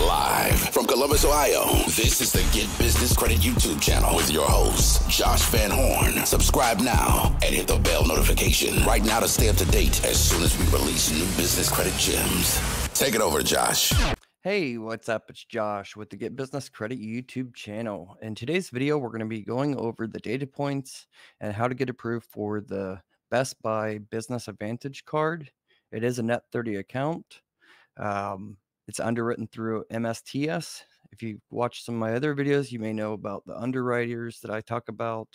Live from Columbus, Ohio, this is the Get Business Credit YouTube channel with your host, Josh Van Horn. Subscribe now and hit the bell notification right now to stay up to date as soon as we release new business credit gems. Take it over, Josh. Hey, what's up? It's Josh with the Get Business Credit YouTube channel. In today's video, we're going to be going over the data points and how to get approved for the Best Buy Business Advantage card. It is a net 30 account. It's underwritten through MSTS. If you watch some of my other videos, you may know about the underwriters that I talk about.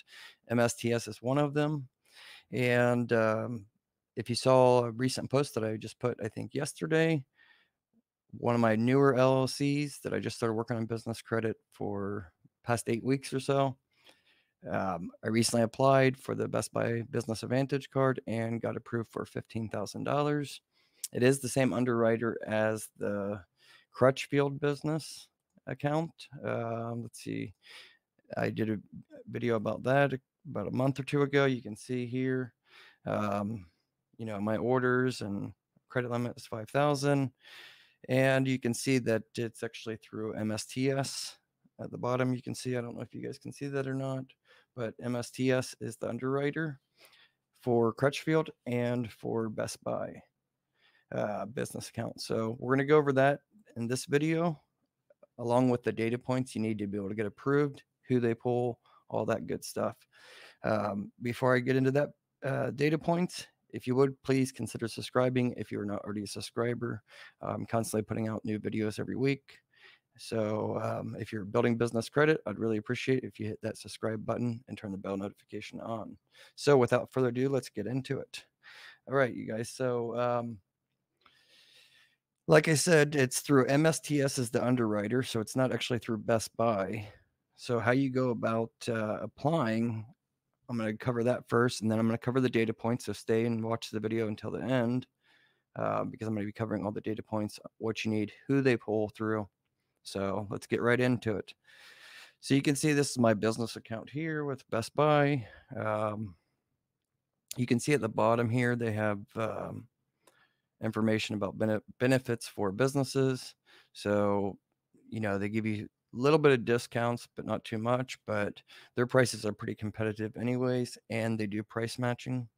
MSTS is one of them. And if you saw a recent post that I just put, I think yesterday, one of my newer LLCs that I just started working on business credit for past 8 weeks or so. I recently applied for the Best Buy Business Advantage card and got approved for $15,000. It is the same underwriter as the Crutchfield business account. Let's see. I did a video about that about a month or two ago. You can see here, my orders and credit limit is $5,000. And you can see that it's actually through MSTS. At the bottom, you can see, I don't know if you guys can see that or not, but MSTS is the underwriter for Crutchfield and for Best Buy business account. So we're going to go over that in this video, along with the data points you need to be able to get approved, who they pull, all that good stuff. Before I get into that data points, if you would, please consider subscribing if you're not already a subscriber. I'm constantly putting out new videos every week. So if you're building business credit, I'd really appreciate if you hit that subscribe button and turn the bell notification on. So without further ado, let's get into it. All right, you guys. So like I said, it's through MSTS as the underwriter. So it's not actually through Best Buy. So how you go about applying, I'm going to cover that first, and then I'm going to cover the data points. So stay and watch the video until the end because I'm going to be covering all the data points, what you need, who they pull through. So let's get right into it. So you can see this is my business account here with Best Buy. You can see at the bottom here, they have information about benefits for businesses. So, they give you a little bit of discounts, but not too much, but their prices are pretty competitive anyways, and they do price matching.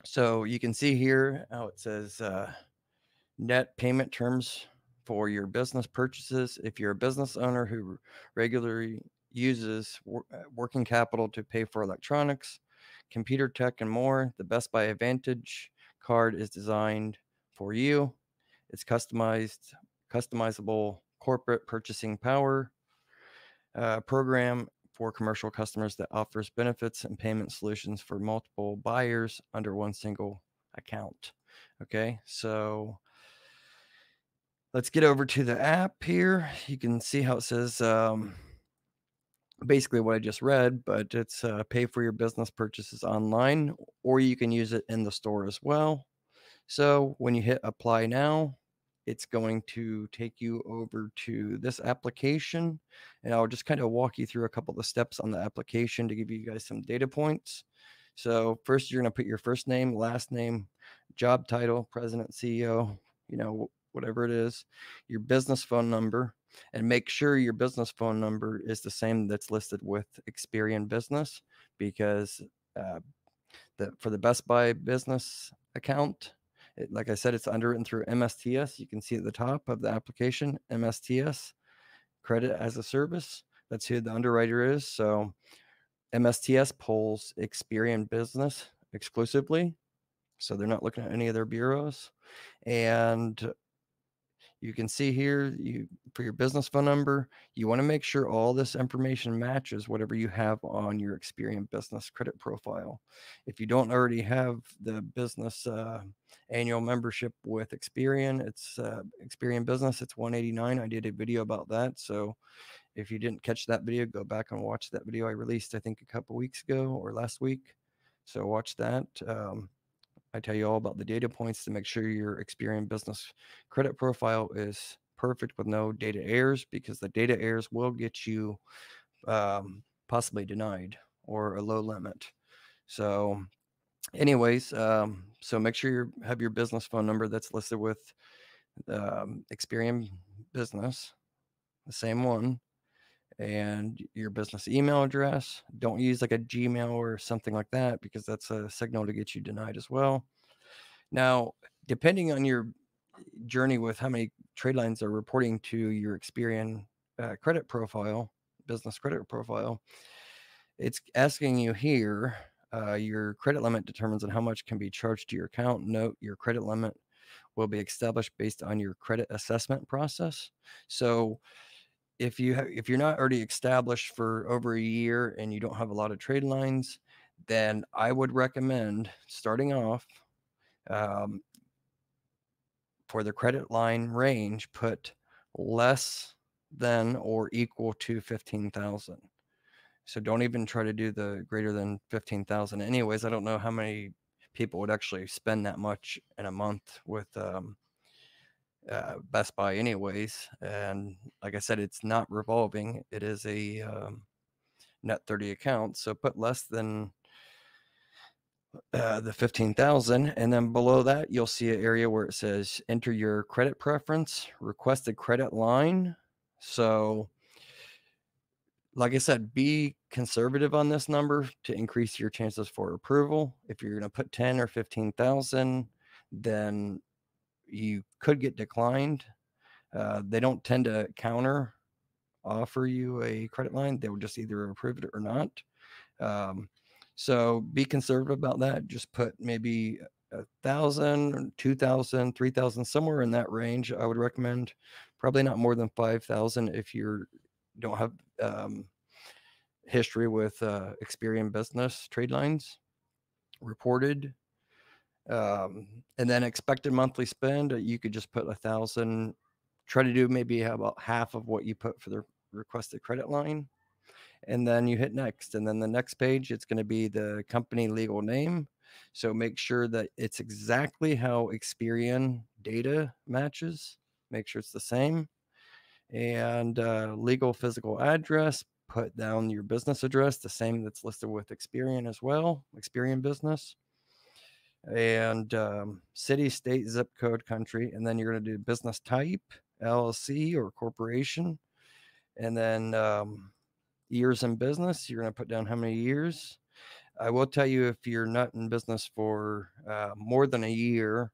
So you can see here how it says net payment terms for your business purchases. If you're a business owner who regularly uses working capital to pay for electronics, computer tech, and more, the Best Buy Advantage card is designed for you. It's customizable corporate purchasing power program for commercial customers that offers benefits and payment solutions for multiple buyers under one single account. Okay, so let's get over to the app here. You can see how it says basically what I just read, but it's pay for your business purchases online, or you can use it in the store as well. So when you hit apply now, it's going to take you over to this application, and I'll just kind of walk you through a couple of the steps on the application to give you guys some data points. So first, you're going to put your first name, last name, job title, president, CEO, whatever it is, your business phone number, and make sure your business phone number is the same that's listed with Experian Business, because for the Best Buy business account, like I said, it's underwritten through MSTS. You can see at the top of the application, MSTS, Credit as a Service. That's who the underwriter is. So MSTS pulls Experian Business exclusively. So they're not looking at any of their bureaus. And you can see here, for your business phone number, you want to make sure all this information matches whatever you have on your Experian Business credit profile. If you don't already have the business annual membership with Experian, it's Experian Business, it's $189. I did a video about that. So if you didn't catch that video, go back and watch that video I released, I think, a couple weeks ago or last week. So watch that. I tell you all about the data points to make sure your Experian Business credit profile is perfect with no data errors, because the data errors will get you possibly denied or a low limit. So anyways, so make sure you have your business phone number that's listed with Experian Business, the same one, and your business email address. Don't use like a Gmail or something like that, because that's a signal to get you denied as well. Now, depending on your journey with how many trade lines are reporting to your Experian credit profile, business credit profile, it's asking you here, your credit limit determines on how much can be charged to your account. Note, your credit limit will be established based on your credit assessment process. So if you're not already established for over a year and you don't have a lot of trade lines, then I would recommend starting off, um, for the credit line range, put less than or equal to 15,000. So don't even try to do the greater than 15,000. Anyways, I don't know how many people would actually spend that much in a month with Best Buy anyways. And like I said, it's not revolving. It is a net 30 account. So put less than the 15,000, and then below that you'll see an area where it says enter your credit preference, requested credit line. So like I said, be conservative on this number to increase your chances for approval. If you're going to put 10 or 15,000, then you could get declined. They don't tend to counter offer you a credit line. They will just either approve it or not. So be conservative about that. Just put maybe 1,000, 2,000, 3,000, somewhere in that range. I would recommend probably not more than 5,000 if you don't have history with Experian Business trade lines reported. And then expected monthly spend, you could just put 1,000. Try to do maybe about half of what you put for the requested credit line. And then you hit next. And then the next page, it's going to be the company legal name. So make sure that it's exactly how Experian data matches. Make sure it's the same. And legal physical address, put down your business address, the same that's listed with Experian as well, Experian Business. And city, state, zip code, country. And then you're going to do business type, LLC or corporation. And then years in business, you're going to put down how many years. I will tell you, if you're not in business for more than a year,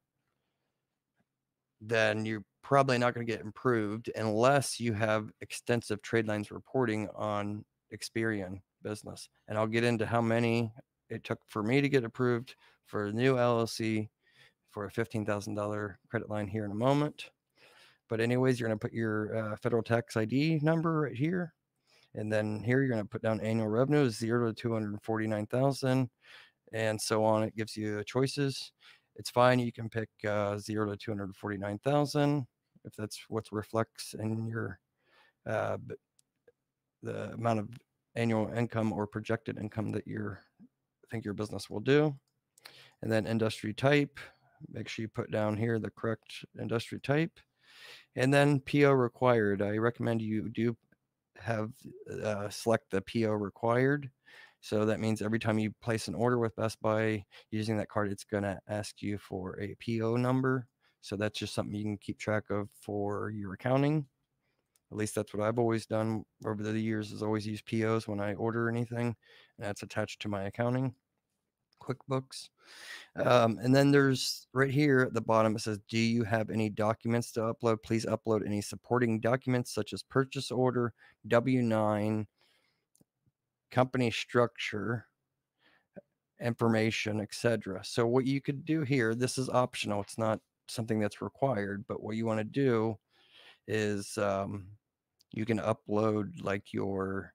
then you're probably not going to get improved unless you have extensive trade lines reporting on Experian Business. And I'll get into how many it took for me to get approved for a new LLC for a $15,000 credit line here in a moment. But anyways, you're going to put your federal tax ID number right here. And then here you're going to put down annual revenue is 0 to 249,000 and so on. It gives you choices. It's fine. You can pick 0 to 249,000 if that's what reflects in your the amount of annual income or projected income that you think your business will do. And then industry type, make sure you put down here the correct industry type. And then PO required. I recommend you do have select the PO required. So that means every time you place an order with Best Buy using that card, it's going to ask you for a PO number. So that's just something you can keep track of for your accounting. At least that's what I've always done over the years, is always use POs when I order anything. And that's attached to my accounting, QuickBooks. And then there's right here at the bottom, it says, do you have any documents to upload? Please upload any supporting documents such as purchase order, W-9, company structure, information, etc. So what you could do here, this is optional. It's not something that's required, but what you want to do is you can upload like your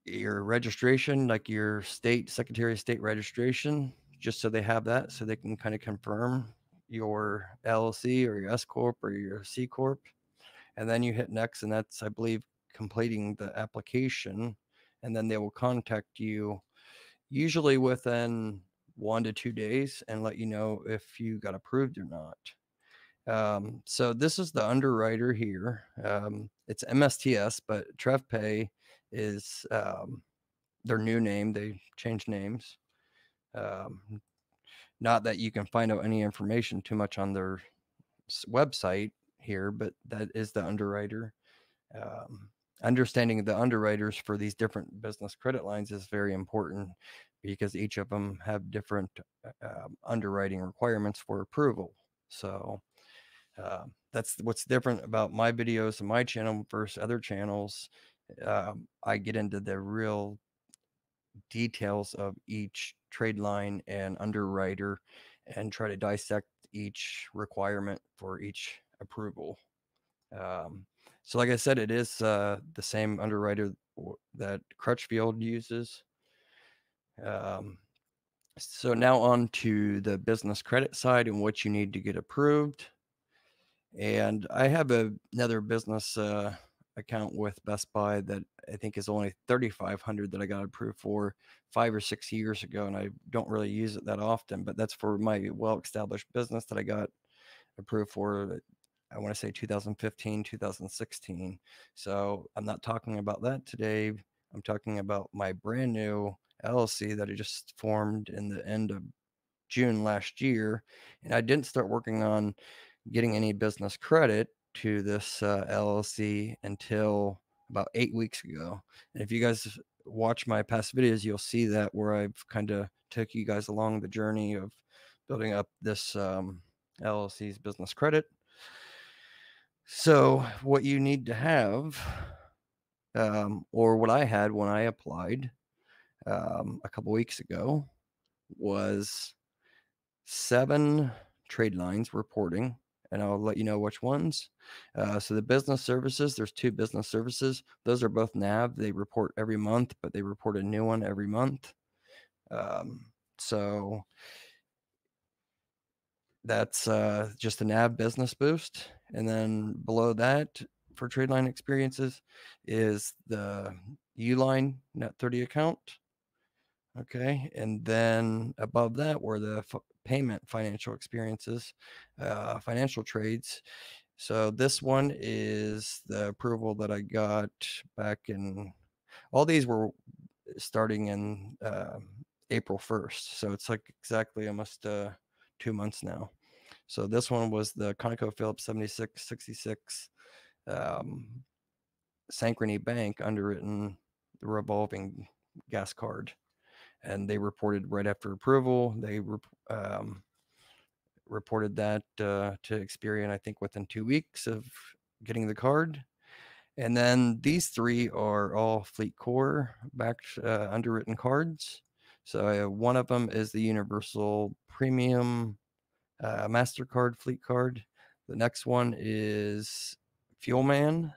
registration, like your Secretary of State registration, just so they have that, so they can kind of confirm your LLC or your S Corp or your C Corp. And then you hit next, and that's, I believe, completing the application. And then they will contact you usually within 1 to 2 days and let you know if you got approved or not. So this is the Underwriter here. It's MSTS, but TrevPay is their new name. They changed names. Not that you can find out any information too much on their website here, but that is the Underwriter. Understanding the underwriters for these different business credit lines is very important because each of them have different underwriting requirements for approval. So that's what's different about my videos and my channel versus other channels. I get into the real details of each trade line and underwriter and try to dissect each requirement for each approval. So like I said, it is the same underwriter that Crutchfield uses. So now on to the business credit side and what you need to get approved. And I have another business account with Best Buy that I think is only $3,500 that I got approved for 5 or 6 years ago, and I don't really use it that often. But that's for my well-established business that I got approved for. I want to say 2015, 2016. So I'm not talking about that today. I'm talking about my brand new LLC that I just formed in the end of June last year, and I didn't start working on getting any business credit to this LLC until about 8 weeks ago. And if you guys watch my past videos, you'll see that where I've kind of took you guys along the journey of building up this LLC's business credit. So what you need to have, or what I had when I applied a couple weeks ago, was 7 trade lines reporting, and I'll let you know which ones. So the business services, there's 2 business services. Those are both NAV. They report every month, but they report a new one every month. So that's just a NAV business boost. And then below that for trade line experiences is the Uline Net 30 account. Okay, and then above that were the payment financial experiences, financial trades. So this one is the approval that I got back in, all these were starting in April 1st. So it's like exactly almost 2 months now. So this one was the ConocoPhillips 7666 Synchrony Bank underwritten the revolving gas card. And they reported right after approval. They reported that to Experian, I think, within 2 weeks of getting the card. And then these 3 are all Fleet Core backed underwritten cards. So one of them is the Universal Premium MasterCard Fleet Card. The next one is Fuelman.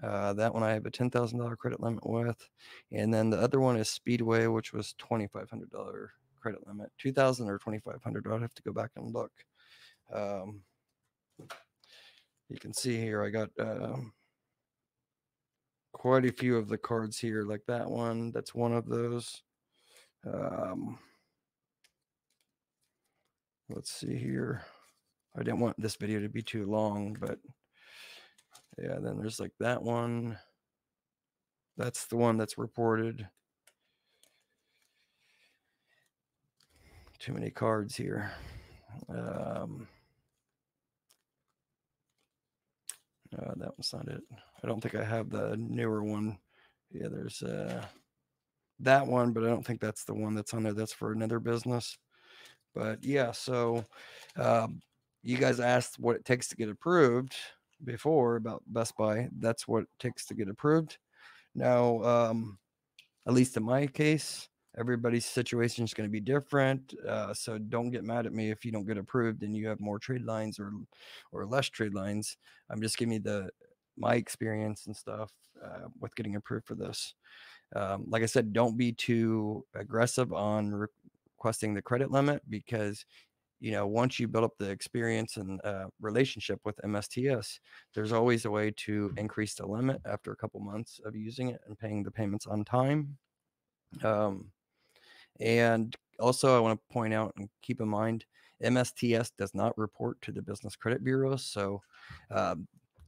That one I have a $10,000 credit limit with. And then the other one is Speedway, which was $2,500 credit limit. $2,000 or $2,500. I'd have to go back and look. You can see here I got quite a few of the cards here, like that one. That's one of those. Let's see here. I didn't want this video to be too long, but yeah, then there's like that one. That's the one that's reported. Too many cards here. That was not it. I don't think I have the newer one. Yeah, there's that one, but I don't think that's the one that's on there. That's for another business. But yeah, so you guys asked what it takes to get approved before about Best Buy. That's what it takes to get approved. Now, at least in my case, everybody's situation is going to be different. So don't get mad at me if you don't get approved and you have more trade lines or less trade lines. I'm just giving you my experience and stuff with getting approved for this. Like I said, don't be too aggressive on requesting the credit limit because, once you build up the experience and relationship with MSTS, there's always a way to increase the limit after a couple months of using it and paying the payments on time. And also I want to point out and keep in mind, MSTS does not report to the business credit bureaus. So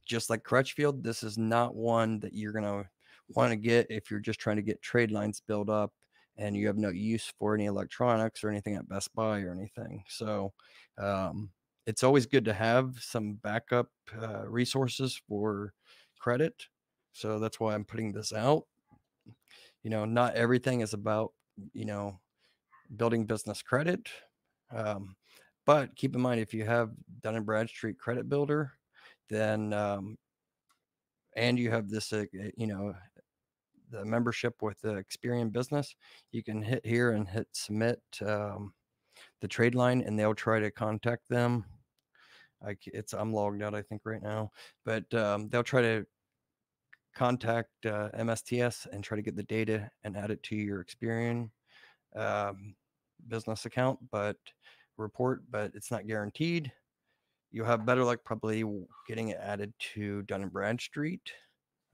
just like Crutchfield, this is not one that you're going to want to get if you're just trying to get trade lines built up and you have no use for any electronics or anything at Best Buy or anything. So it's always good to have some backup resources for credit. So that's why I'm putting this out. Not everything is about, building business credit. But keep in mind, if you have Dun and Bradstreet Credit Builder, then and you have this, the membership with the Experian Business, you can hit here and hit submit the trade line, and they'll try to contact them. I'm logged out, I think, right now, but they'll try to contact MSTS and try to get the data and add it to your Experian business account, but it's not guaranteed. You'll have better luck probably getting it added to Dun and Bradstreet.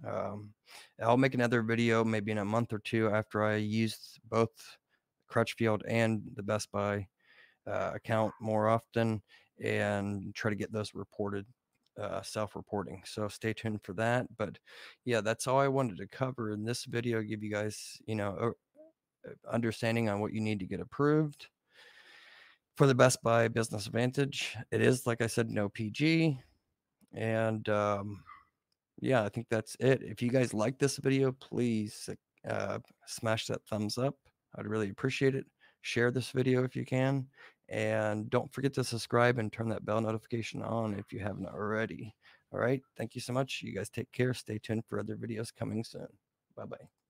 I'll make another video maybe in a month or two after I use both Crutchfield and the Best Buy account more often, and try to get those reported, self-reporting. So stay tuned for that. But yeah, that's all I wanted to cover in this video. Give you guys, understanding on what you need to get approved for the Best Buy Business Advantage. It is, like I said, no PG. And yeah, I think that's it. If you guys like this video, please smash that thumbs up. I'd really appreciate it. Share this video if you can. And don't forget to subscribe and turn that bell notification on if you haven't already. All right. Thank you so much. You guys take care. Stay tuned for other videos coming soon. Bye-bye.